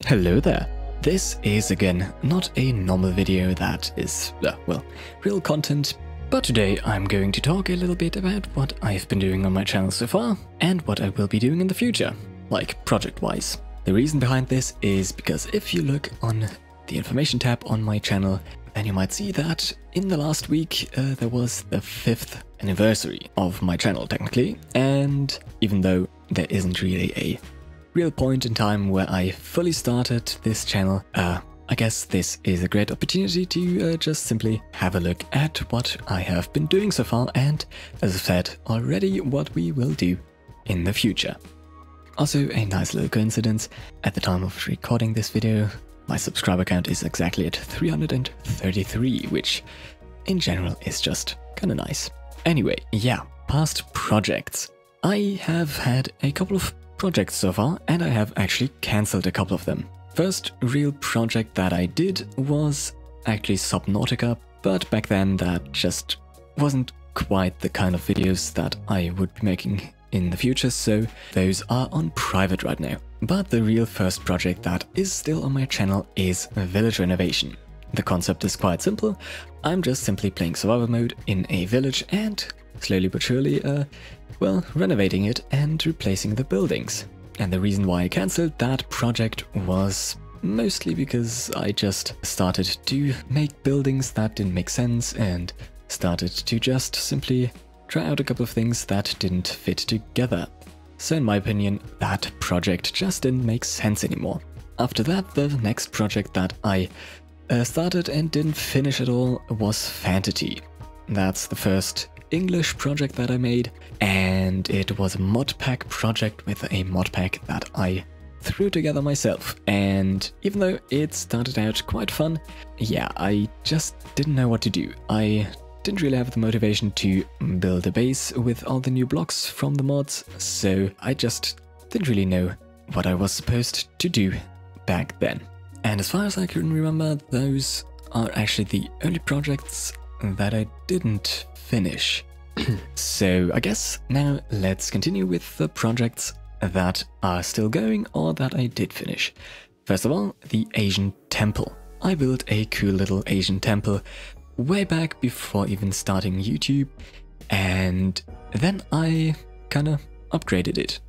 Hello there. This is again not a normal video that is, well, real content, but today I'm going to talk a little bit about what I've been doing on my channel so far and what I will be doing in the future, like project-wise. The reason behind this is because if you look on the information tab on my channel, then you might see that in the last week there was the 5th anniversary of my channel technically, and even though there isn't really a real point in time where I fully started this channel, I guess this is a great opportunity to just simply have a look at what I have been doing so far and, as I said already, what we will do in the future. Also, a nice little coincidence, at the time of recording this video, my subscriber count is exactly at 333, which in general is just kinda nice. Anyway, yeah, past projects. I have had a couple of projects so far, and I have actually cancelled a couple of them. First real project that I did was actually Subnautica, but back then that just wasn't quite the kind of videos that I would be making in the future, so those are on private right now. But the real first project that is still on my channel is Village Renovation. The concept is quite simple. I'm just simply playing survival mode in a village and slowly but surely, well, renovating it and replacing the buildings. And the reason why I cancelled that project was mostly because I just started to make buildings that didn't make sense and started to just simply try out a couple of things that didn't fit together. So in my opinion, that project just didn't make sense anymore. After that, the next project that I started and didn't finish at all was Fantaty. That's the first English project that I made, and it was a mod pack project with a mod pack that I threw together myself. And even though it started out quite fun, yeah, I just didn't know what to do. I didn't really have the motivation to build a base with all the new blocks from the mods, so I just didn't really know what I was supposed to do back then. And as far as I can remember, those are actually the only projects that I didn't finish. So I guess now let's continue with the projects that are still going or that I did finish. First of all, the Asian temple. I built a cool little Asian temple way back before even starting YouTube, and then I kinda upgraded it.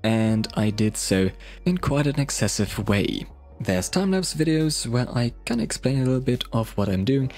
And I did so in quite an excessive way. There's time-lapse videos where I kinda explain a little bit of what I'm doing,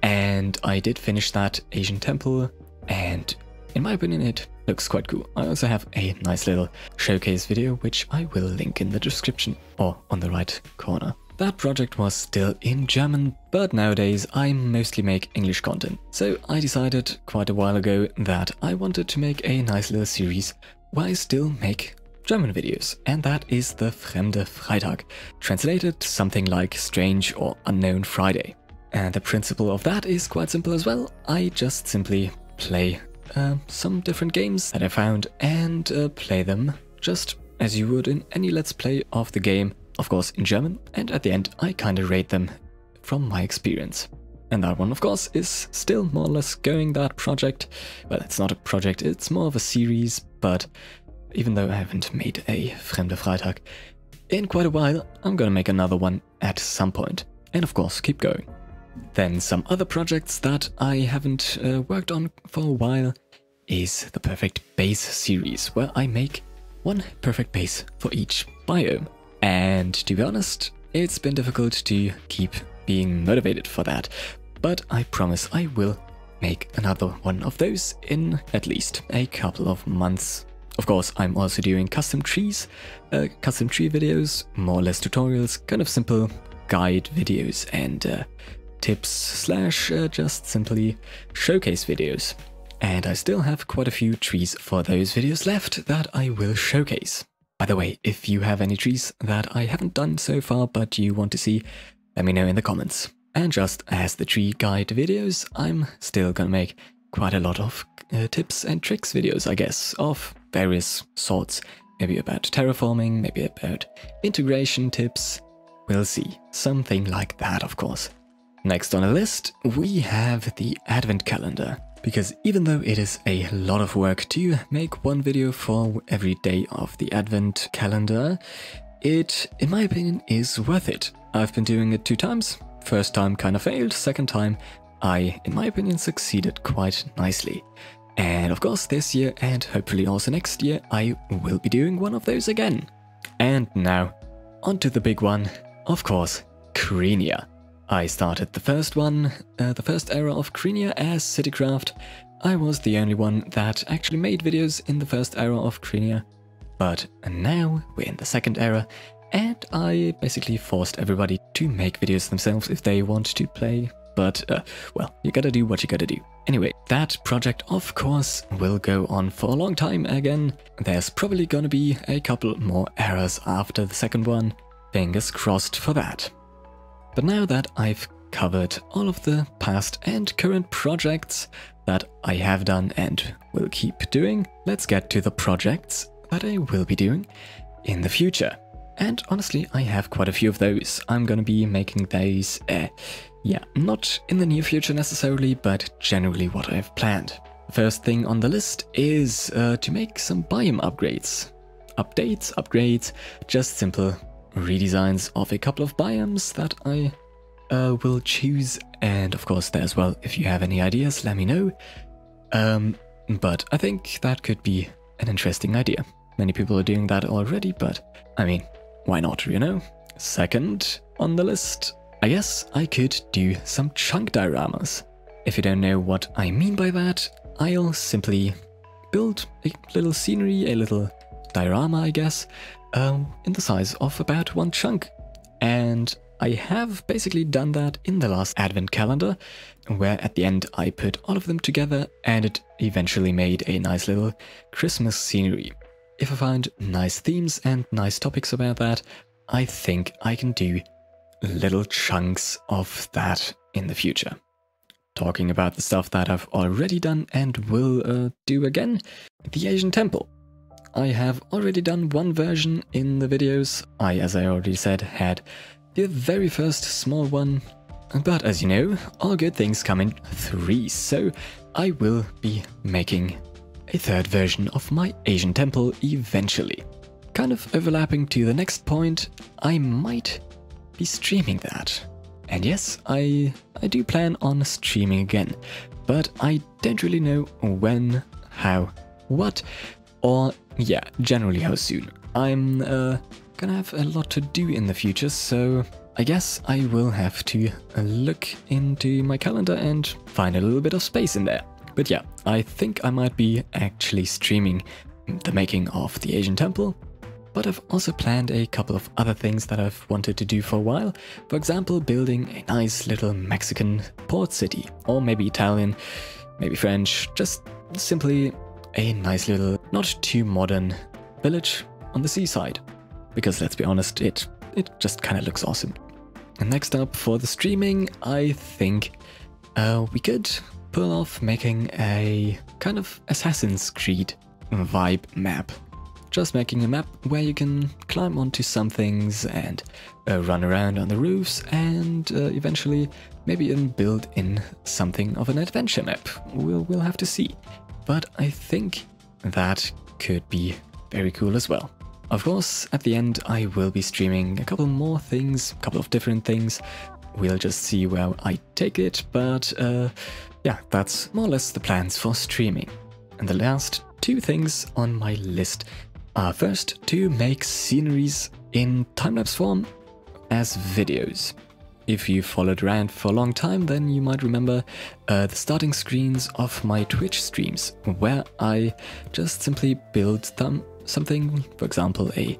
and I did finish that Asian temple, and in my opinion it looks quite cool. I also have a nice little showcase video which I will link in the description or on the right corner. That project was still in German, but nowadays I mostly make English content. So I decided quite a while ago that I wanted to make a nice little series where I still make German videos, and that is the Fremder Freitag, translated something like Strange or Unknown Friday. And the principle of that is quite simple as well. I just simply play some different games that I found and play them just as you would in any let's play of the game, of course in German, and at the end I kinda rate them from my experience. And that one of course is still more or less going, that project. Well, it's not a project, it's more of a series, but even though I haven't made a Fremder Freitag in quite a while, I'm gonna make another one at some point, and of course keep going. Then some other projects that I haven't worked on for a while is the Perfect Base series, where I make one perfect base for each biome. And to be honest, it's been difficult to keep being motivated for that, but I promise I will make another one of those in at least a couple of months. Of course, I'm also doing custom trees, custom tree videos, more or less tutorials, kind of simple guide videos and tips slash just simply showcase videos. And I still have quite a few trees for those videos left that I will showcase. By the way, if you have any trees that I haven't done so far but you want to see, let me know in the comments. And just as the tree guide videos, I'm still gonna make quite a lot of tips and tricks videos, I guess, of various sorts. Maybe about terraforming, maybe about integration tips. We'll see. Something like that, of course. Next on the list, we have the Advent calendar. Because even though it is a lot of work to make one video for every day of the Advent calendar, it, in my opinion, is worth it. I've been doing it 2 times. First time kind of failed, second time I, in my opinion, succeeded quite nicely. And of course this year, and hopefully also next year, I will be doing one of those again. And now, onto the big one, of course, Krenia. I started the first one, the first era of Krenia as Citycraft. I was the only one that actually made videos in the first era of Krenia. But now we're in the second era, and I basically forced everybody to make videos themselves if they want to play. But, well, you gotta do what you gotta do. Anyway, that project, of course, will go on for a long time again. There's probably gonna be a couple more eras after the second one. Fingers crossed for that. But now that I've covered all of the past and current projects that I have done and will keep doing, let's get to the projects that I will be doing in the future. And honestly, I have quite a few of those. I'm gonna be making those, yeah, not in the near future necessarily, but generally what I've planned. The first thing on the list is to make some biome upgrades. Upgrades, just simple redesigns of a couple of biomes that I will choose. And of course there as well, if you have any ideas, let me know. But I think that could be an interesting idea. Many people are doing that already, but I mean, why not, you know? Second on the list, I guess I could do some chunk dioramas. If you don't know what I mean by that, I'll simply build a little scenery, a little diorama, I guess, in the size of about 1 chunk. And I have basically done that in the last advent calendar, where at the end I put all of them together and it eventually made a nice little Christmas scenery. If I find nice themes and nice topics about that, I think I can do little chunks of that in the future. Talking about the stuff that I've already done and will do again, the Asian temple. I have already done 1 version in the videos. As I already said, had the very first small one, but as you know, all good things come in 3, so I will be making a 3rd version of my Asian temple eventually. Kind of overlapping to the next point, I might be streaming that. And yes, I do plan on streaming again, but I don't really know when, how, what, or yeah, generally how soon. I'm gonna have a lot to do in the future, so I guess I will have to look into my calendar and find a little bit of space in there. But yeah, I think I might be actually streaming the making of the Asian temple, but I've also planned a couple of other things that I've wanted to do for a while. For example, building a nice little Mexican port city, or maybe Italian, maybe French, just simply a nice little, not too modern village on the seaside. Because let's be honest, it just kind of looks awesome. And next up for the streaming, I think we could pull off making a kind of Assassin's Creed vibe map. Just making a map where you can climb onto some things and run around on the roofs and eventually maybe even build in something of an adventure map. We'll have to see. But I think that could be very cool as well. Of course, at the end I will be streaming a couple more things, a couple of different things. We'll just see where I take it, but yeah, that's more or less the plans for streaming. And the last 2 things on my list are first to make sceneries in time-lapse form as videos. If you followed around for a long time, then you might remember the starting screens of my Twitch streams, where I just simply build something, for example a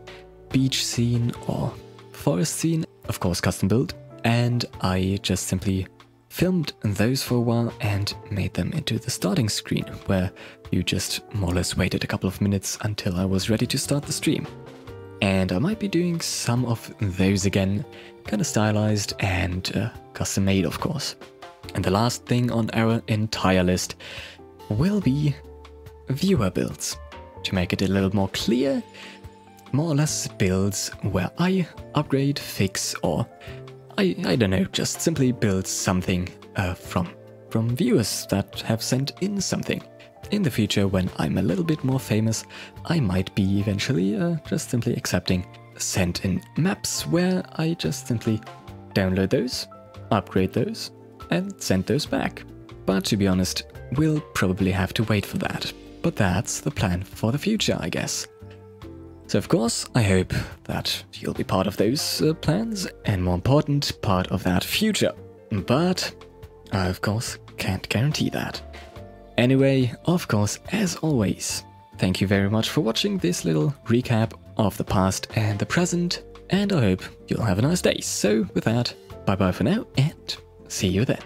beach scene or forest scene, of course custom built, and I just simply filmed those for a while and made them into the starting screen, where you just more or less waited a couple of minutes until I was ready to start the stream. And I might be doing some of those again, kind of stylized and custom made, of course. And the last thing on our entire list will be viewer builds. To make it a little more clear, more or less builds where I upgrade, fix, or I don't know, just simply build something from viewers that have sent in something. In the future, when I'm a little bit more famous, I might be eventually just simply accepting send in maps where I just simply download those, upgrade those, and send those back. But to be honest, we'll probably have to wait for that. But that's the plan for the future, I guess. So of course, I hope that you'll be part of those plans, and more important, part of that future. But I of course can't guarantee that. Anyway, of course, as always, thank you very much for watching this little recap of the past and the present, and I hope you'll have a nice day. So with that, bye bye for now, and see you then.